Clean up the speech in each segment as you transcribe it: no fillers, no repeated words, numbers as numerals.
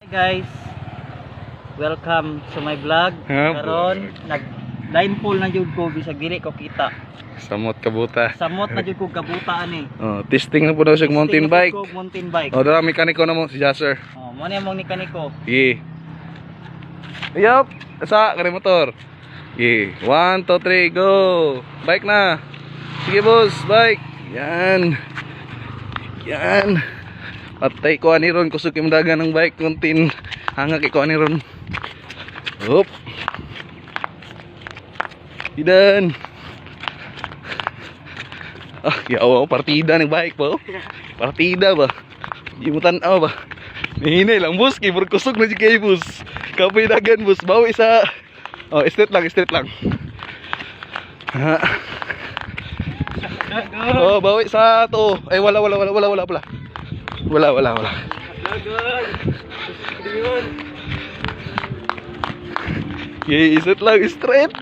Guys, welcome to my vlog. Ah, Karon nag line pull na jud ko bisag dili ko kita. Samot kabuta. Samot na jud ko kabutaan eh. Oh, testing na po daw siya mountain Testing na bike. po ko mountain bike. Oh, dara mekaniko na mo si Jasser. Oh, mo ni among mekaniko. Ye. Yup, asa kare motor. Ye. 1 2 3 go. Bike na. Sige boss, bike. Yan. Yan. Patay ko ani ron kusog im dagan ng bike kontin. Hanga kay ko ani ron. Hop. Idan. Ah, yawa partida ng bike po. Partida ba? Di mo tanaw ba? Nihinay lang bus, kay kusog na si kay bus. Kapay dagan bus, bawi sa. Oh, straight lang, straight lang. Ha. Oh, bawi sa to. Ay wala pala. Wala. Yay, straight lang, straight.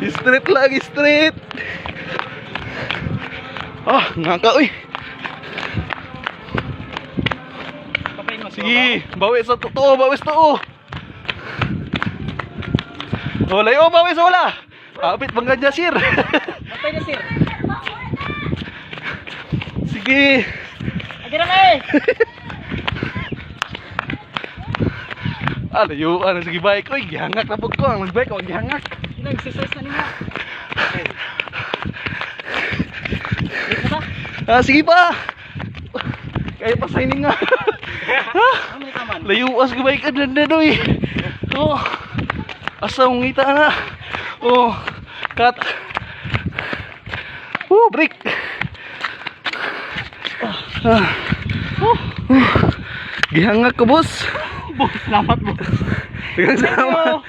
Straight lang, straight. Ah, ngaka uy. Sige, bawi sa totoo, bawi sa totoo. Oh, layo, bawi sa wala. Apit bang ganyan, sir. Patay na sir. Sige. Agira na eh. Layo, sige bike. Uy, gihangak na po ko. Ang bike ko, gihangak. Nag-exercise na nila. Dito ka? Sige pa. Kaya pa signing nga. Ano ka man? Layo, sige bike. Doy. Oh. Asa mong ngita nga. Oh. Cut. Break. Gihangak ko, boss. Boss, salamat boss. Salamat.